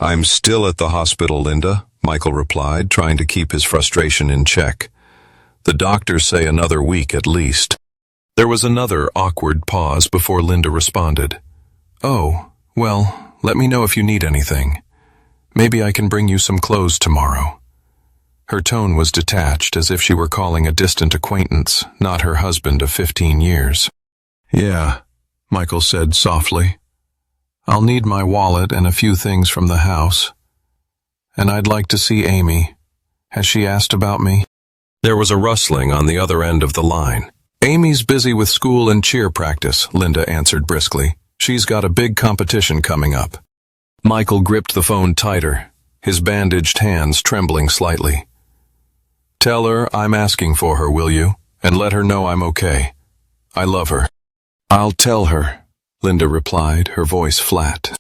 I'm still at the hospital, Linda, Michael replied, trying to keep his frustration in check. The doctors say another week at least. There was another awkward pause before Linda responded. Oh, well, let me know if you need anything. Maybe I can bring you some clothes tomorrow. Her tone was detached, as if she were calling a distant acquaintance, not her husband of 15 years. Yeah, Michael said softly. I'll need my wallet and a few things from the house. And I'd like to see Amy. Has she asked about me? There was a rustling on the other end of the line. Amy's busy with school and cheer practice, Linda answered briskly. She's got a big competition coming up. Michael gripped the phone tighter, his bandaged hands trembling slightly. Tell her I'm asking for her, will you? And let her know I'm okay. I love her. I'll tell her, Linda replied, her voice flat.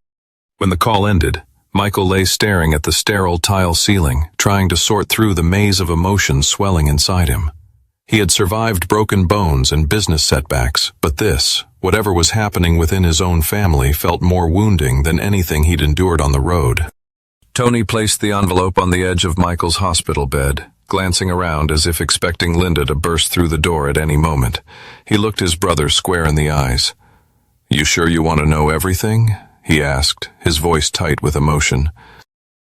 When the call ended, Michael lay staring at the sterile tile ceiling, trying to sort through the maze of emotions swelling inside him. He had survived broken bones and business setbacks, but this, whatever was happening within his own family, felt more wounding than anything he'd endured on the road. Tony placed the envelope on the edge of Michael's hospital bed, glancing around as if expecting Linda to burst through the door at any moment. He looked his brother square in the eyes. You sure you want to know everything? He asked, his voice tight with emotion.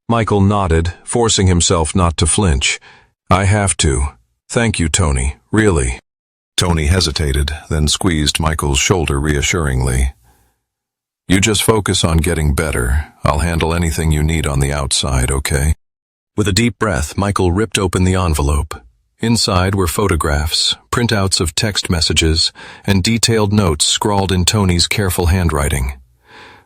Michael nodded, forcing himself not to flinch. I have to. Thank you, Tony, really. Tony hesitated, then squeezed Michael's shoulder reassuringly. You just focus on getting better. I'll handle anything you need on the outside, okay? With a deep breath, Michael ripped open the envelope. Inside were photographs, printouts of text messages, and detailed notes scrawled in Tony's careful handwriting.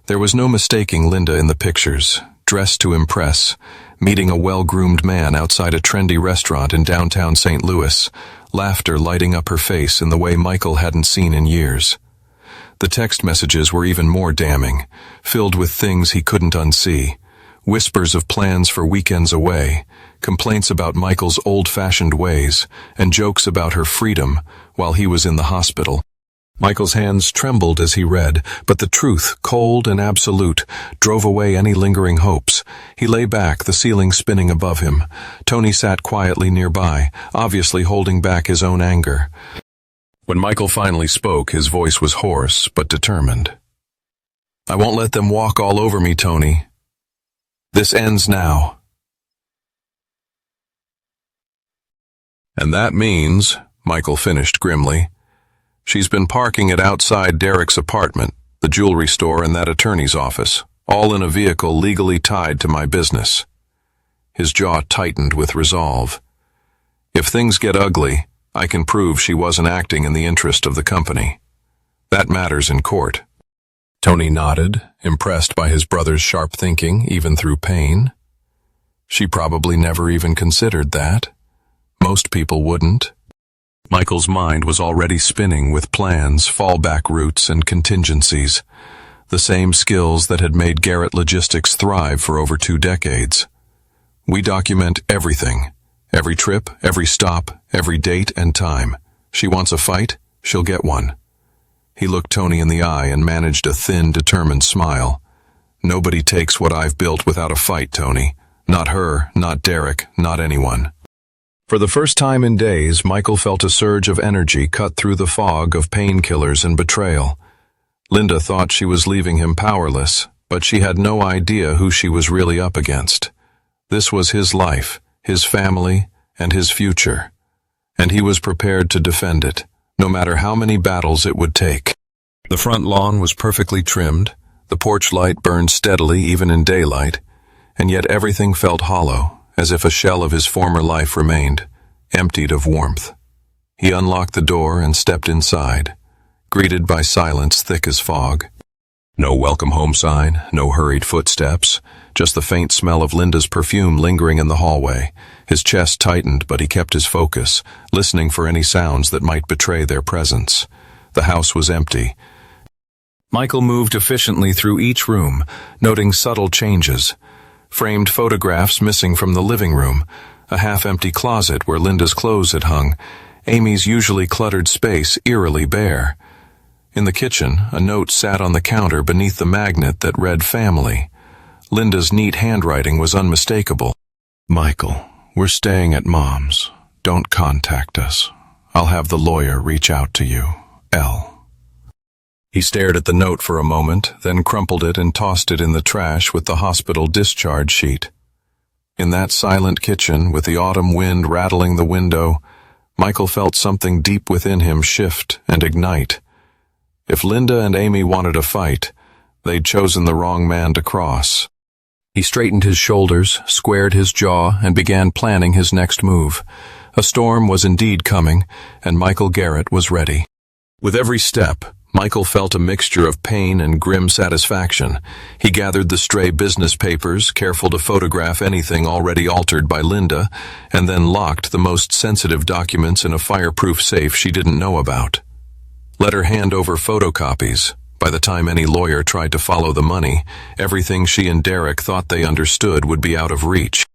There was no mistaking Linda in the pictures, dressed to impress, meeting a well-groomed man outside a trendy restaurant in downtown St. Louis, laughter lighting up her face in the way Michael hadn't seen in years. The text messages were even more damning, filled with things he couldn't unsee, whispers of plans for weekends away, complaints about Michael's old-fashioned ways, and jokes about her freedom while he was in the hospital. Michael's hands trembled as he read, but the truth, cold and absolute, drove away any lingering hopes. He lay back, the ceiling spinning above him. Tony sat quietly nearby, obviously holding back his own anger. When Michael finally spoke, his voice was hoarse but determined. I won't let them walk all over me, Tony. This ends now. And that means, Michael finished grimly, she's been parking it outside Derek's apartment, the jewelry store, and that attorney's office, all in a vehicle legally tied to my business. His jaw tightened with resolve. If things get ugly, I can prove she wasn't acting in the interest of the company. That matters in court. Tony nodded, impressed by his brother's sharp thinking, even through pain. She probably never even considered that. Most people wouldn't. Michael's mind was already spinning with plans, fallback routes, and contingencies, the same skills that had made Garrett Logistics thrive for over 2 decades. We document everything, every trip, every stop, every date and time. She wants a fight, she'll get one. He looked Tony in the eye and managed a thin, determined smile. Nobody takes what I've built without a fight, Tony. Not her, not Derek, not anyone. For the first time in days, Michael felt a surge of energy cut through the fog of painkillers and betrayal. Linda thought she was leaving him powerless, but she had no idea who she was really up against. This was his life, his family, and his future. And he was prepared to defend it, no matter how many battles it would take. The front lawn was perfectly trimmed, the porch light burned steadily even in daylight, and yet everything felt hollow, as if a shell of his former life remained, emptied of warmth. He unlocked the door and stepped inside, greeted by silence thick as fog. No welcome home sign, no hurried footsteps, just the faint smell of Linda's perfume lingering in the hallway. His chest tightened, but he kept his focus, listening for any sounds that might betray their presence. The house was empty. Michael moved efficiently through each room, noting subtle changes. Framed photographs missing from the living room, a half-empty closet where Linda's clothes had hung, Amy's usually cluttered space eerily bare. In the kitchen, a note sat on the counter beneath the magnet that read family. Linda's neat handwriting was unmistakable. "Michael, we're staying at Mom's. Don't contact us. I'll have the lawyer reach out to you. L." He stared at the note for a moment, then crumpled it and tossed it in the trash with the hospital discharge sheet. In that silent kitchen, with the autumn wind rattling the window, Michael felt something deep within him shift and ignite. If Linda and Amy wanted a fight, they'd chosen the wrong man to cross. He straightened his shoulders, squared his jaw, and began planning his next move. A storm was indeed coming, and Michael Garrett was ready. With every step, Michael felt a mixture of pain and grim satisfaction. He gathered the stray business papers, careful to photograph anything already altered by Linda, and then locked the most sensitive documents in a fireproof safe she didn't know about. Let her hand over photocopies. By the time any lawyer tried to follow the money, everything she and Derek thought they understood would be out of reach.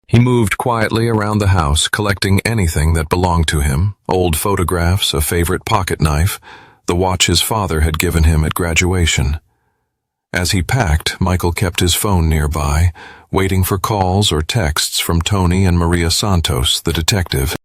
He moved quietly around the house, collecting anything that belonged to him: old photographs, a favorite pocket knife, the watch his father had given him at graduation. As he packed, Michael kept his phone nearby, waiting for calls or texts from Tony and Maria Santos, the detective.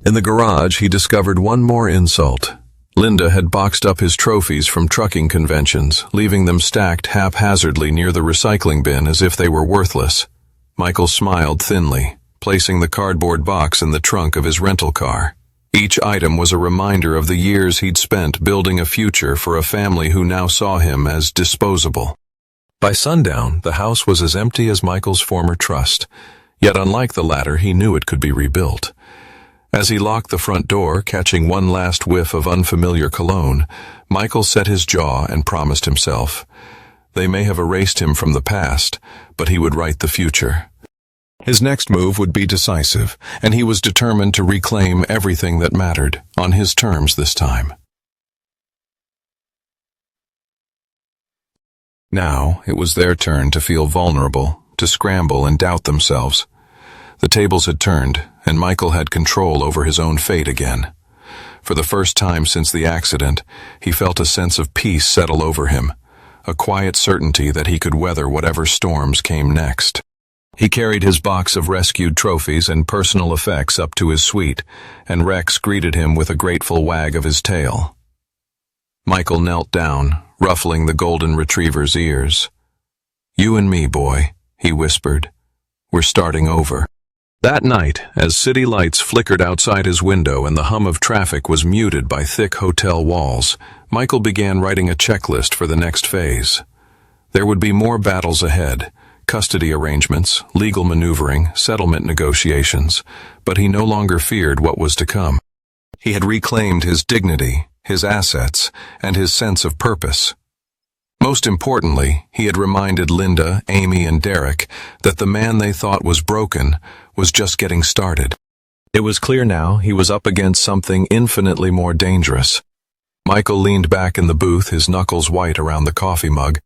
In the garage, he discovered one more insult. Linda had boxed up his trophies from trucking conventions, leaving them stacked haphazardly near the recycling bin as if they were worthless. Michael smiled thinly, placing the cardboard box in the trunk of his rental car. Each item was a reminder of the years he'd spent building a future for a family who now saw him as disposable. By sundown, the house was as empty as Michael's former trust, yet unlike the latter, he knew it could be rebuilt. As he locked the front door, catching one last whiff of unfamiliar cologne, Michael set his jaw and promised himself. They may have erased him from the past, but he would write the future. His next move would be decisive, and he was determined to reclaim everything that mattered, on his terms this time. Now, it was their turn to feel vulnerable, to scramble and doubt themselves. The tables had turned, and Michael had control over his own fate again. For the first time since the accident, he felt a sense of peace settle over him, a quiet certainty that he could weather whatever storms came next. He carried his box of rescued trophies and personal effects up to his suite, and Rex greeted him with a grateful wag of his tail. Michael knelt down, ruffling the golden retriever's ears. "You and me, boy," he whispered. "We're starting over." That night, as city lights flickered outside his window and the hum of traffic was muted by thick hotel walls, Michael began writing a checklist for the next phase. There would be more battles ahead, custody arrangements, legal maneuvering, settlement negotiations, but he no longer feared what was to come. He had reclaimed his dignity, his assets, and his sense of purpose. Most importantly, he had reminded Linda, Amy, and Derek that the man they thought was broken was just getting started. It was clear now he was up against something infinitely more dangerous. Michael leaned back in the booth, his knuckles white around the coffee mug.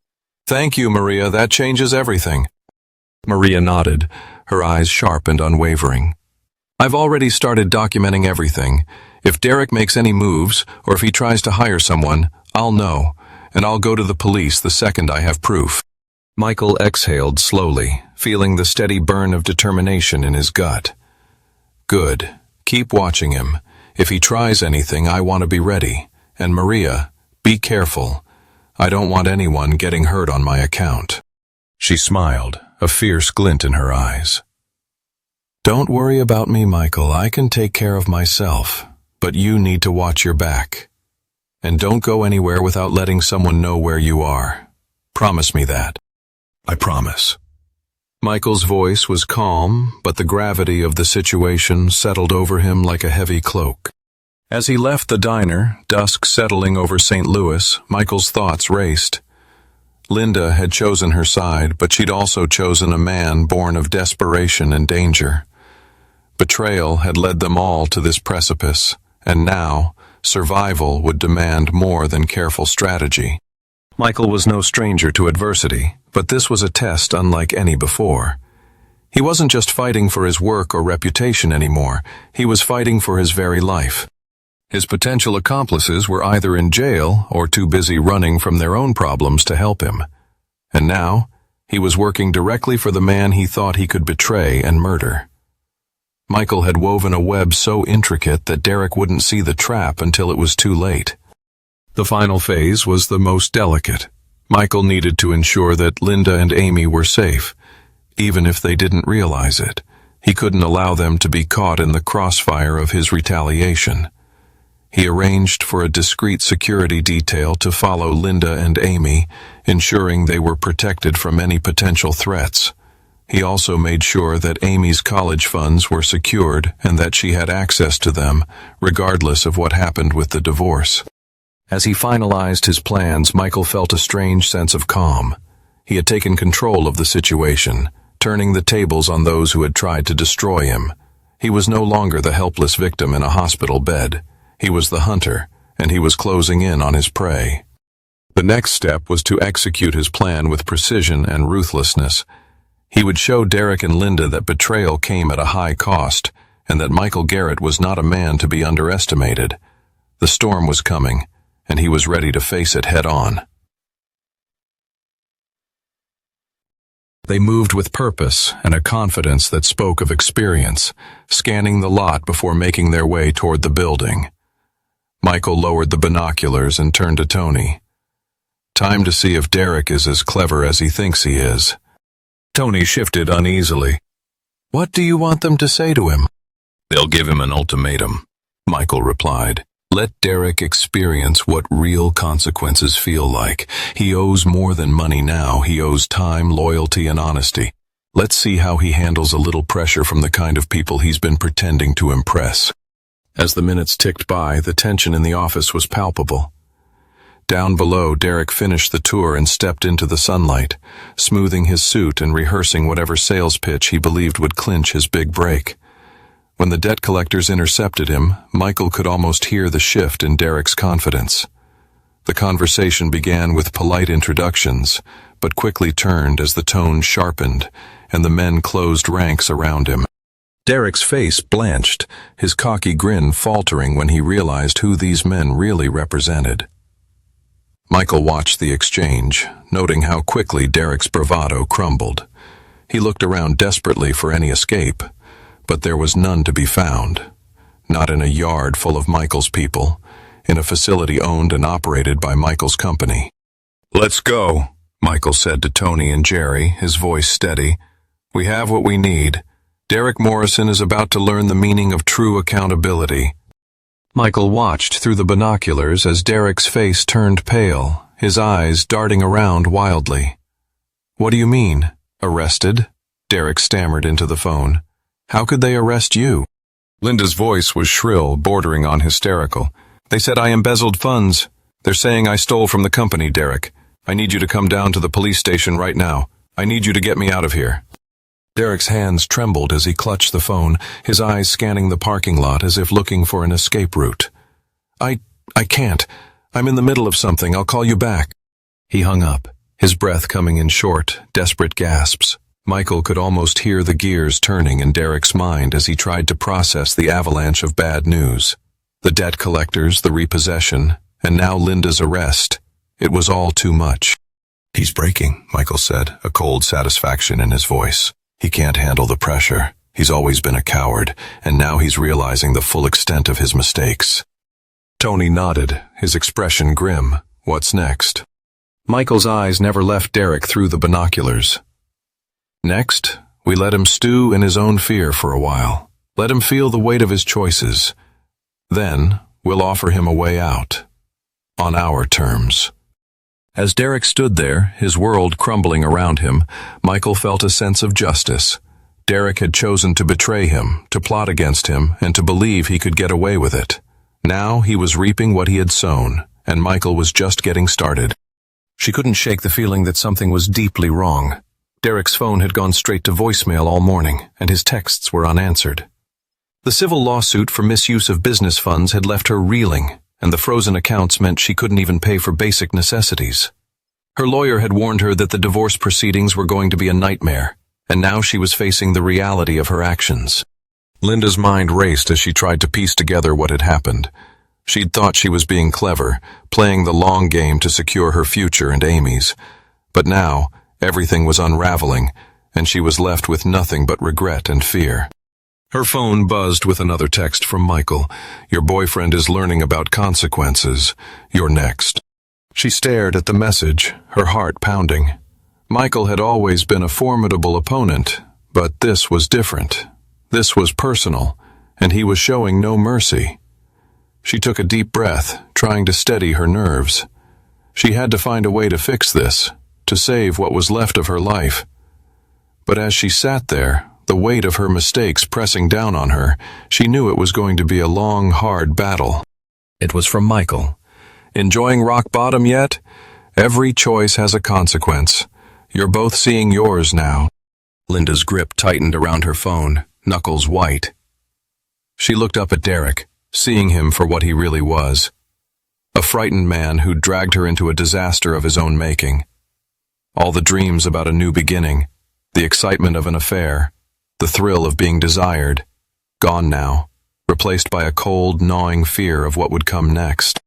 "Thank you, Maria, that changes everything." Maria nodded, her eyes sharp and unwavering. "I've already started documenting everything. If Derek makes any moves, or if he tries to hire someone, I'll know, and I'll go to the police the second I have proof." Michael exhaled slowly, feeling the steady burn of determination in his gut. "Good. Keep watching him. If he tries anything, I want to be ready. And Maria, be careful. I don't want anyone getting hurt on my account." She smiled, a fierce glint in her eyes. "Don't worry about me, Michael. I can take care of myself. But you need to watch your back. And don't go anywhere without letting someone know where you are. Promise me that." "I promise." Michael's voice was calm, but the gravity of the situation settled over him like a heavy cloak. As he left the diner, dusk settling over St. Louis, Michael's thoughts raced. Linda had chosen her side, but she'd also chosen a man born of desperation and danger. Betrayal had led them all to this precipice, and now, survival would demand more than careful strategy. Michael was no stranger to adversity, but this was a test unlike any before. He wasn't just fighting for his work or reputation anymore, he was fighting for his very life. His potential accomplices were either in jail or too busy running from their own problems to help him. And now, He was working directly for the man he thought he could betray and murder. Michael had woven a web so intricate that Derek wouldn't see the trap until it was too late. The final phase was the most delicate. Michael needed to ensure that Linda and Amy were safe, even if they didn't realize it. He couldn't allow them to be caught in the crossfire of his retaliation. He arranged for a discreet security detail to follow Linda and Amy, ensuring they were protected from any potential threats. He also made sure that Amy's college funds were secured and that she had access to them, regardless of what happened with the divorce. As he finalized his plans, Michael felt a strange sense of calm. He had taken control of the situation, turning the tables on those who had tried to destroy him. He was no longer the helpless victim in a hospital bed. He was the hunter, and he was closing in on his prey. The next step was to execute his plan with precision and ruthlessness. He would show Derek and Linda that betrayal came at a high cost, and that Michael Garrett was not a man to be underestimated. The storm was coming, and he was ready to face it head-on. They moved with purpose and a confidence that spoke of experience, scanning the lot before making their way toward the building. Michael lowered the binoculars and turned to Tony. "Time to see if Derek is as clever as he thinks he is." Tony shifted uneasily. "What do you want them to say to him?" "They'll give him an ultimatum," Michael replied. "Let Derek experience what real consequences feel like. He owes more than money now. He owes time, loyalty, and honesty. Let's see how he handles a little pressure from the kind of people he's been pretending to impress." As the minutes ticked by, the tension in the office was palpable. Down below, Derek finished the tour and stepped into the sunlight, smoothing his suit and rehearsing whatever sales pitch he believed would clinch his big break. When the debt collectors intercepted him, Michael could almost hear the shift in Derek's confidence. The conversation began with polite introductions, but quickly turned as the tone sharpened and the men closed ranks around him. Derek's face blanched, his cocky grin faltering when he realized who these men really represented. Michael watched the exchange, noting how quickly Derek's bravado crumbled. He looked around desperately for any escape, but there was none to be found. Not in a yard full of Michael's people, in a facility owned and operated by Michael's company. "Let's go," Michael said to Tony and Jerry, his voice steady. "We have what we need. Derek Morrison is about to learn the meaning of true accountability." Michael watched through the binoculars as Derek's face turned pale, his eyes darting around wildly. "What do you mean? Arrested?" Derek stammered into the phone. "How could they arrest you?" Linda's voice was shrill, bordering on hysterical. "They said I embezzled funds. They're saying I stole from the company, Derek. I need you to come down to the police station right now. I need you to get me out of here." Derek's hands trembled as he clutched the phone, his eyes scanning the parking lot as if looking for an escape route. I can't. I'm in the middle of something. I'll call you back." He hung up, his breath coming in short, desperate gasps. Michael could almost hear the gears turning in Derek's mind as he tried to process the avalanche of bad news. The debt collectors, the repossession, and now Linda's arrest. It was all too much. "He's breaking," Michael said, a cold satisfaction in his voice. "He can't handle the pressure. He's always been a coward, and now he's realizing the full extent of his mistakes." Tony nodded, his expression grim. "What's next?" Michael's eyes never left Derek through the binoculars. "Next, we let him stew in his own fear for a while. Let him feel the weight of his choices. Then, we'll offer him a way out. On our terms." As Derek stood there, his world crumbling around him, Michael felt a sense of justice. Derek had chosen to betray him, to plot against him, and to believe he could get away with it. Now he was reaping what he had sown, and Michael was just getting started. She couldn't shake the feeling that something was deeply wrong. Derek's phone had gone straight to voicemail all morning, and his texts were unanswered. The civil lawsuit for misuse of business funds had left her reeling, and the frozen accounts meant she couldn't even pay for basic necessities. Her lawyer had warned her that the divorce proceedings were going to be a nightmare, and now she was facing the reality of her actions. Linda's mind raced as she tried to piece together what had happened. She'd thought she was being clever, playing the long game to secure her future and Amy's. But now, Everything was unraveling, and she was left with nothing but regret and fear. Her phone buzzed with another text from Michael. "Your boyfriend is learning about consequences. You're next." She stared at the message, her heart pounding. Michael had always been a formidable opponent, but this was different. This was personal, and he was showing no mercy. She took a deep breath, trying to steady her nerves. She had to find a way to fix this, to save what was left of her life. But as she sat there, the weight of her mistakes pressing down on her, she knew it was going to be a long, hard battle. It was from Michael. "Enjoying rock bottom yet? Every choice has a consequence. You're both seeing yours now." Linda's grip tightened around her phone, knuckles white. She looked up at Derek, seeing him for what he really was. A frightened man who'd dragged her into a disaster of his own making. All the dreams about a new beginning, the excitement of an affair, the thrill of being desired, gone now, replaced by a cold, gnawing fear of what would come next.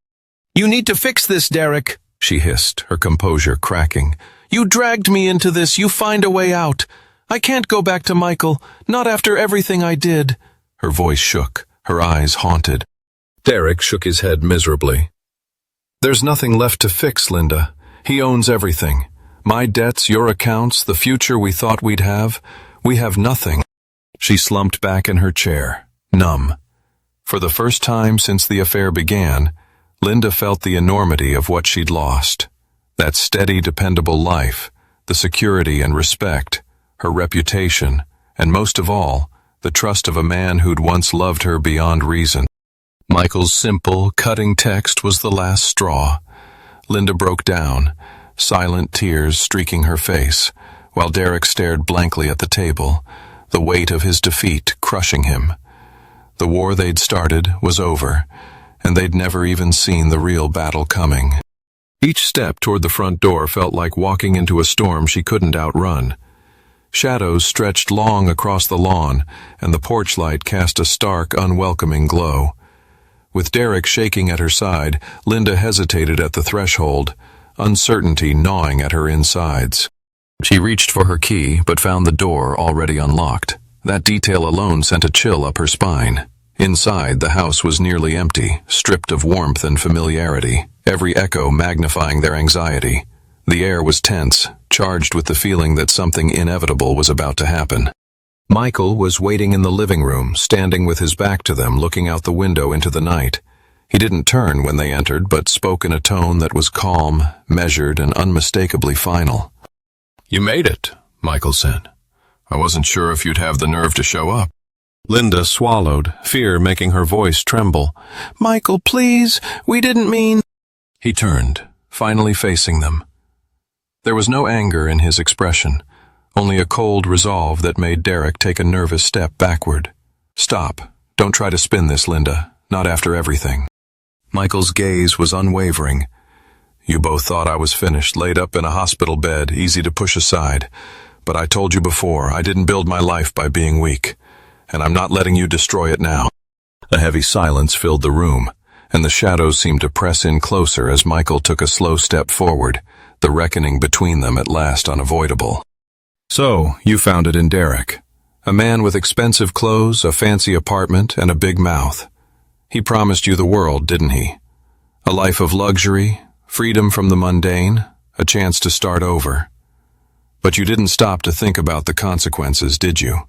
"You need to fix this, Derek," she hissed, her composure cracking. "You dragged me into this. You find a way out. I can't go back to Michael, not after everything I did." Her voice shook, her eyes haunted. Derek shook his head miserably. "There's nothing left to fix, Linda. He owns everything. My debts, your accounts, the future we thought we'd have. We have nothing." She slumped back in her chair, numb. For the first time since the affair began, Linda felt the enormity of what she'd lost. That steady, dependable life, the security and respect, her reputation, and most of all, the trust of a man who'd once loved her beyond reason. Michael's simple, cutting text was the last straw. Linda broke down, silent tears streaking her face, while Derek stared blankly at the table, the weight of his defeat crushing him. The war they'd started was over, and they'd never even seen the real battle coming. Each step toward the front door felt like walking into a storm she couldn't outrun. Shadows stretched long across the lawn, and the porch light cast a stark, unwelcoming glow. With Derek shaking at her side, Linda hesitated at the threshold, uncertainty gnawing at her insides. She reached for her key, but found the door already unlocked. That detail alone sent a chill up her spine. Inside, the house was nearly empty, stripped of warmth and familiarity, every echo magnifying their anxiety. The air was tense, charged with the feeling that something inevitable was about to happen. Michael was waiting in the living room, standing with his back to them, looking out the window into the night. He didn't turn when they entered, but spoke in a tone that was calm, measured, and unmistakably final. "You made it," Michael said. "I wasn't sure if you'd have the nerve to show up." Linda swallowed, fear making her voice tremble. "Michael, please, we didn't mean—" He turned, finally facing them. There was no anger in his expression, only a cold resolve that made Derek take a nervous step backward. "Stop. Don't try to spin this, Linda. Not after everything." Michael's gaze was unwavering. "You both thought I was finished, laid up in a hospital bed, easy to push aside. But I told you before, I didn't build my life by being weak. And I'm not letting you destroy it now." A heavy silence filled the room, and the shadows seemed to press in closer as Michael took a slow step forward, the reckoning between them at last unavoidable. "So, you found it in Derek. A man with expensive clothes, a fancy apartment, and a big mouth. He promised you the world, didn't he? A life of luxury, freedom from the mundane, a chance to start over. But you didn't stop to think about the consequences, did you?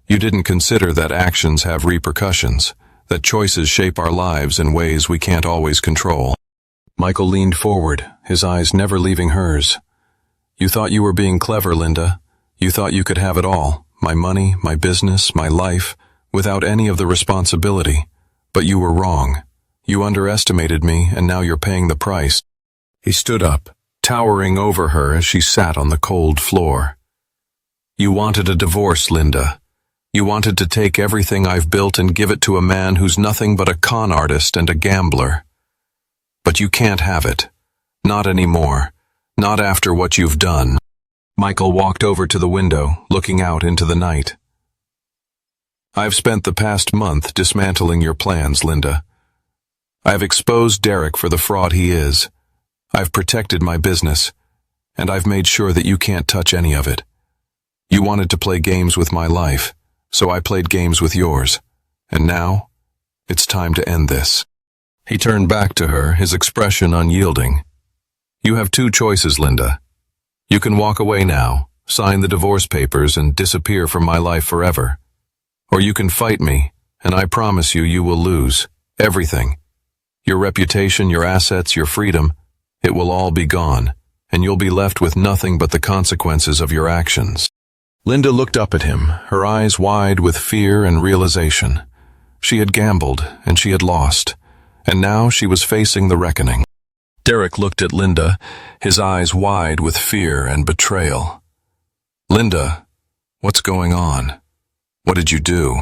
You didn't consider that actions have repercussions, that choices shape our lives in ways we can't always control." Michael leaned forward, his eyes never leaving hers. "You thought you were being clever, Linda. You thought you could have it all, my money, my business, my life, without any of the responsibility. But you were wrong. You underestimated me, and now you're paying the price." He stood up, towering over her as she sat on the cold floor. "You wanted a divorce, Linda. You wanted to take everything I've built and give it to a man who's nothing but a con artist and a gambler. But you can't have it. Not anymore. Not after what you've done." Michael walked over to the window, looking out into the night. "I've spent the past month dismantling your plans, Linda. I've exposed Derek for the fraud he is. I've protected my business. and I've made sure that you can't touch any of it. You wanted to play games with my life, so I played games with yours. And now, it's time to end this." He turned back to her, his expression unyielding. "You have two choices, Linda. You can walk away now, sign the divorce papers, and disappear from my life forever. Or you can fight me, and I promise you, you will lose everything. Your reputation, your assets, your freedom, it will all be gone, and you'll be left with nothing but the consequences of your actions." Linda looked up at him, her eyes wide with fear and realization. She had gambled, and she had lost, and now she was facing the reckoning. Derek looked at Linda, his eyes wide with fear and betrayal. "Linda, what's going on? What did you do?"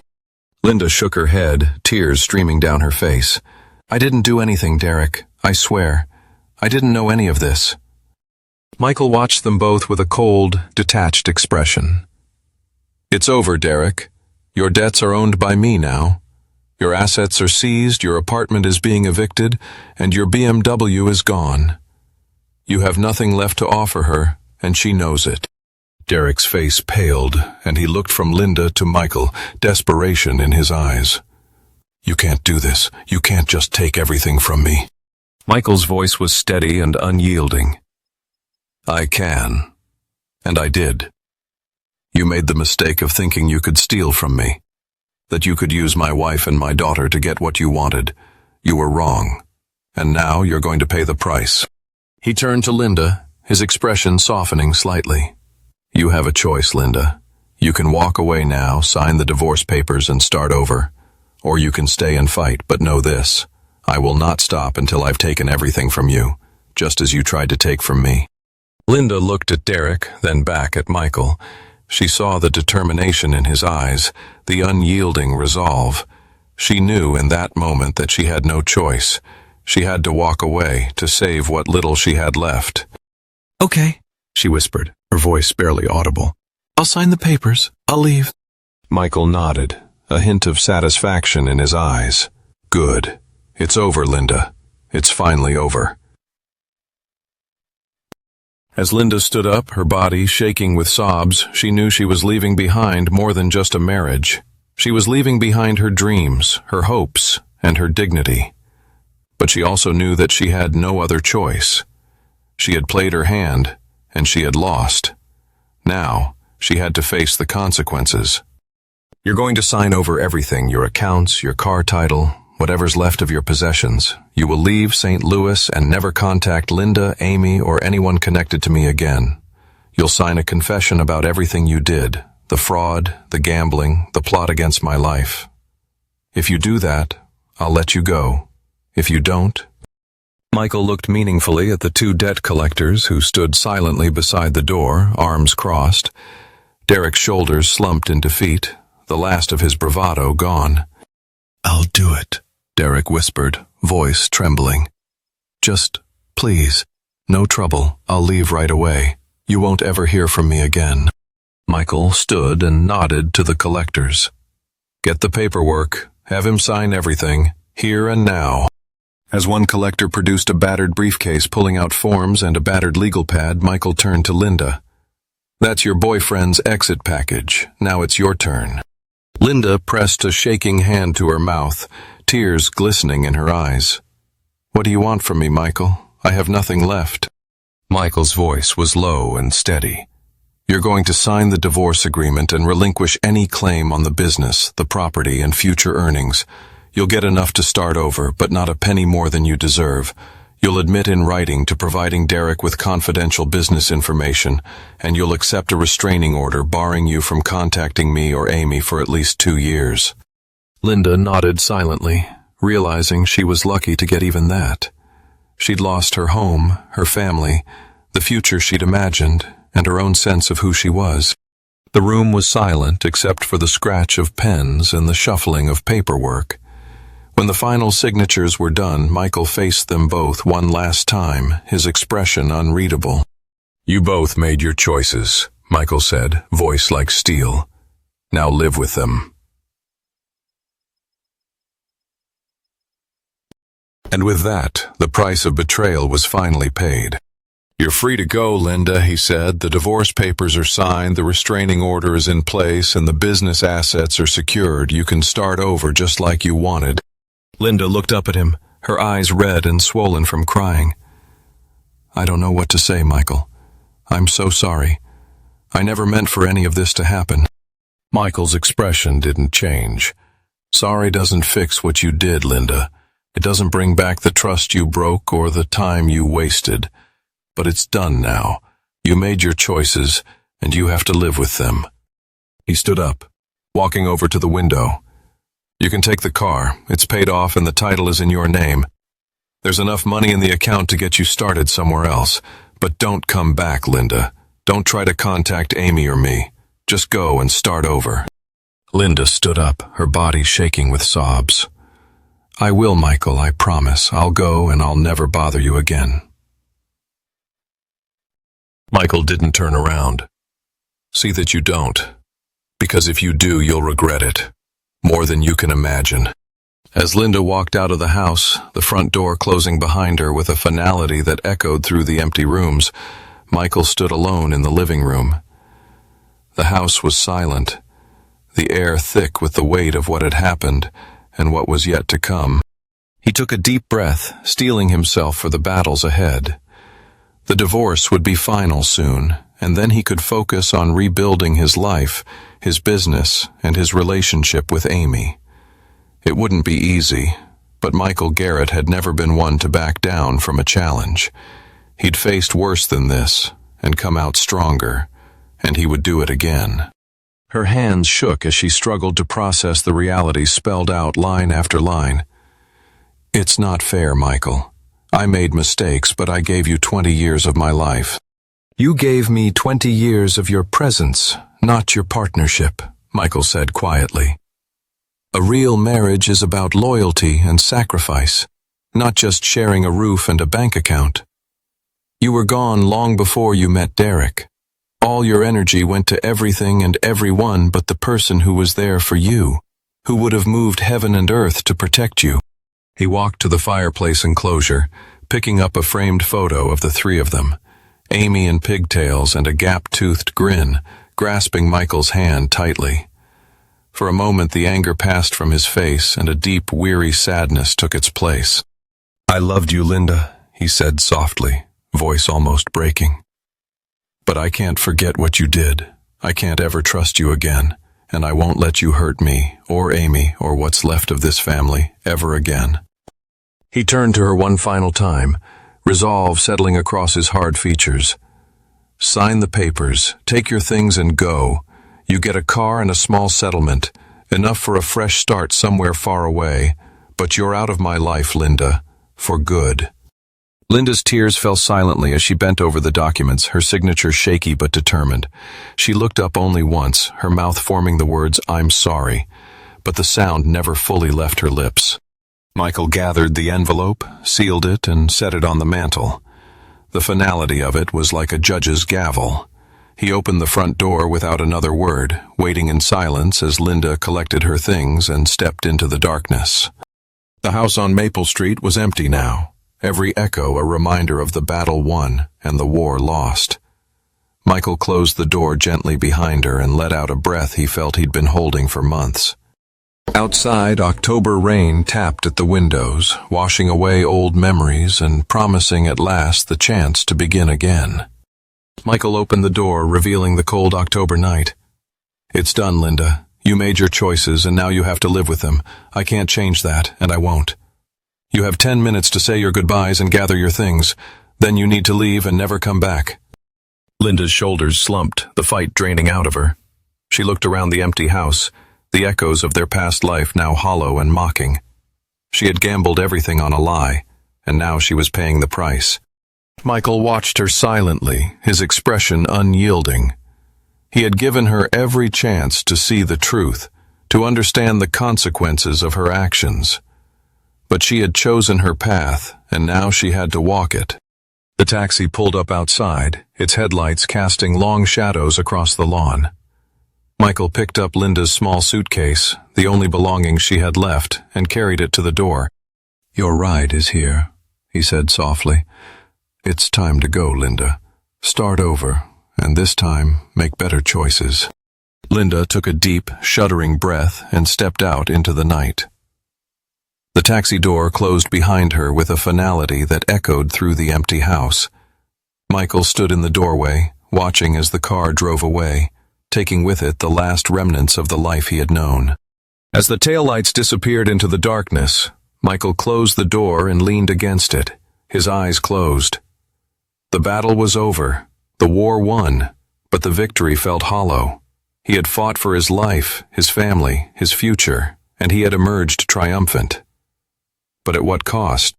Linda shook her head, tears streaming down her face. "I didn't do anything, Derek. I swear. I didn't know any of this." Michael watched them both with a cold, detached expression. "It's over, Derek. Your debts are owned by me now. Your assets are seized, your apartment is being evicted, and your BMW is gone. You have nothing left to offer her, and she knows it." Derek's face paled, and he looked from Linda to Michael, desperation in his eyes. "You can't do this. You can't just take everything from me." Michael's voice was steady and unyielding. "I can. And I did. You made the mistake of thinking you could steal from me, that you could use my wife and my daughter to get what you wanted. You were wrong. And now you're going to pay the price." He turned to Linda, his expression softening slightly. "You have a choice, Linda. You can walk away now, sign the divorce papers, and start over. Or you can stay and fight, but know this. I will not stop until I've taken everything from you, just as you tried to take from me." Linda looked at Derek, then back at Michael. She saw the determination in his eyes, the unyielding resolve. She knew in that moment that she had no choice. She had to walk away to save what little she had left. "Okay," she whispered, her voice barely audible. "I'll sign the papers. I'll leave." Michael nodded, a hint of satisfaction in his eyes. "Good. It's over, Linda. It's finally over." As Linda stood up, her body shaking with sobs, she knew she was leaving behind more than just a marriage. She was leaving behind her dreams, her hopes, and her dignity. But she also knew that she had no other choice. She had played her hand, and she had lost. Now, she had to face the consequences. "You're going to sign over everything, your accounts, your car title, whatever's left of your possessions. You will leave St. Louis and never contact Linda, Amy, or anyone connected to me again. You'll sign a confession about everything you did, the fraud, the gambling, the plot against my life. If you do that, I'll let you go. If you don't..." Michael looked meaningfully at the two debt collectors who stood silently beside the door, arms crossed. Derek's shoulders slumped in defeat, the last of his bravado gone. "I'll do it," Derek whispered, voice trembling. "Just, please, no trouble. I'll leave right away. You won't ever hear from me again." Michael stood and nodded to the collectors. "Get the paperwork. Have him sign everything, here and now." As one collector produced a battered briefcase pulling out forms and a battered legal pad, Michael turned to Linda. "That's your boyfriend's exit package. Now it's your turn." Linda pressed a shaking hand to her mouth, tears glistening in her eyes. "What do you want from me, Michael? I have nothing left." Michael's voice was low and steady. "You're going to sign the divorce agreement and relinquish any claim on the business, the property, and future earnings. You'll get enough to start over, but not a penny more than you deserve. You'll admit in writing to providing Derek with confidential business information, and you'll accept a restraining order barring you from contacting me or Amy for at least 2 years. Linda nodded silently, realizing she was lucky to get even that. She'd lost her home, her family, the future she'd imagined, and her own sense of who she was. The room was silent except for the scratch of pens and the shuffling of paperwork. When the final signatures were done, Michael faced them both one last time, his expression unreadable. "You both made your choices," Michael said, voice like steel. "Now live with them." And with that, the price of betrayal was finally paid. "You're free to go, Linda," he said. "The divorce papers are signed, the restraining order is in place, and the business assets are secured. You can start over just like you wanted." Linda looked up at him, her eyes red and swollen from crying. "I don't know what to say, Michael. I'm so sorry. I never meant for any of this to happen." Michael's expression didn't change. "Sorry doesn't fix what you did, Linda. It doesn't bring back the trust you broke or the time you wasted. But it's done now. You made your choices, and you have to live with them." He stood up, walking over to the window. "You can take the car. It's paid off and the title is in your name. There's enough money in the account to get you started somewhere else. But don't come back, Linda. Don't try to contact Amy or me. Just go and start over." Linda stood up, her body shaking with sobs. "I will, Michael, I promise. I'll go and I'll never bother you again." Michael didn't turn around. "See that you don't. Because if you do, you'll regret it. More than you can imagine." As Linda walked out of the house, the front door closing behind her with a finality that echoed through the empty rooms, Michael stood alone in the living room. The house was silent, the air thick with the weight of what had happened and what was yet to come. He took a deep breath, steeling himself for the battles ahead. The divorce would be final soon, and then he could focus on rebuilding his life, his business, and his relationship with Amy. It wouldn't be easy, but Michael Garrett had never been one to back down from a challenge. He'd faced worse than this, and come out stronger, and he would do it again. Her hands shook as she struggled to process the reality spelled out line after line. "It's not fair, Michael. I made mistakes, but I gave you 20 years of my life. You gave me 20 years of your presence, not your partnership," Michael said quietly. "A real marriage is about loyalty and sacrifice, not just sharing a roof and a bank account. You were gone long before you met Derek. All your energy went to everything and everyone but the person who was there for you, who would have moved heaven and earth to protect you." He walked to the fireplace enclosure, picking up a framed photo of the three of them, Amy in pigtails and a gap-toothed grin, grasping Michael's hand tightly. For a moment the anger passed from his face and a deep, weary sadness took its place. "I loved you, Linda," he said softly, voice almost breaking. "But I can't forget what you did. I can't ever trust you again, and I won't let you hurt me, or Amy, or what's left of this family, ever again." He turned to her one final time, resolve settling across his hard features. "Sign the papers, take your things and go. You get a car and a small settlement, enough for a fresh start somewhere far away, but you're out of my life, Linda, for good." Linda's tears fell silently as she bent over the documents, her signature shaky but determined. She looked up only once, her mouth forming the words, "I'm sorry," but the sound never fully left her lips. Michael gathered the envelope, sealed it, and set it on the mantel. The finality of it was like a judge's gavel. He opened the front door without another word, waiting in silence as Linda collected her things and stepped into the darkness. The house on Maple Street was empty now, every echo a reminder of the battle won and the war lost. Michael closed the door gently behind her and let out a breath he felt he'd been holding for months. Outside, October rain tapped at the windows, washing away old memories and promising at last the chance to begin again. Michael opened the door, revealing the cold October night. "It's done, Linda. You made your choices, and now you have to live with them. I can't change that, and I won't. You have 10 minutes to say your goodbyes and gather your things. Then you need to leave and never come back." Linda's shoulders slumped, the fight draining out of her. She looked around the empty house, the echoes of their past life now hollow and mocking. She had gambled everything on a lie, and now she was paying the price. Michael watched her silently, his expression unyielding. He had given her every chance to see the truth, to understand the consequences of her actions. But she had chosen her path, and now she had to walk it. The taxi pulled up outside, its headlights casting long shadows across the lawn. Michael picked up Linda's small suitcase, the only belonging she had left, and carried it to the door. "Your ride is here," he said softly. It's time to go, Linda. Start over, and this time, make better choices. Linda took a deep, shuddering breath and stepped out into the night. The taxi door closed behind her with a finality that echoed through the empty house. Michael stood in the doorway, watching as the car drove away, taking with it the last remnants of the life he had known. As the taillights disappeared into the darkness, Michael closed the door and leaned against it, his eyes closed. The battle was over, the war won, but the victory felt hollow. He had fought for his life, his family, his future, and he had emerged triumphant. But at what cost?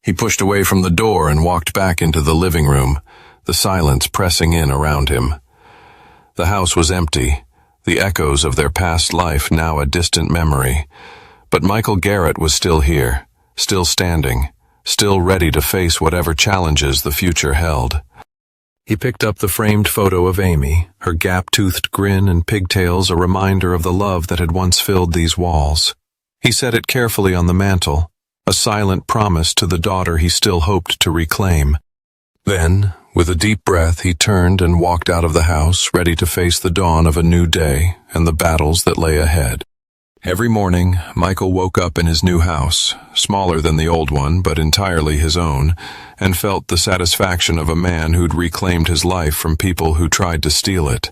He pushed away from the door and walked back into the living room, the silence pressing in around him. The house was empty, the echoes of their past life now a distant memory. But Michael Garrett was still here, still standing, still ready to face whatever challenges the future held. He picked up the framed photo of Amy, her gap-toothed grin and pigtails a reminder of the love that had once filled these walls. He set it carefully on the mantel, a silent promise to the daughter he still hoped to reclaim. Then, with a deep breath, he turned and walked out of the house, ready to face the dawn of a new day and the battles that lay ahead. Every morning, Michael woke up in his new house, smaller than the old one but entirely his own, and felt the satisfaction of a man who'd reclaimed his life from people who tried to steal it.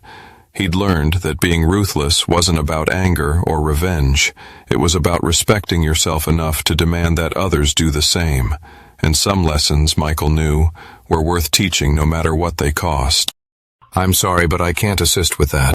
He'd learned that being ruthless wasn't about anger or revenge. It was about respecting yourself enough to demand that others do the same. And some lessons, Michael knew, were worth teaching no matter what they cost. "I'm sorry, but I can't assist with that."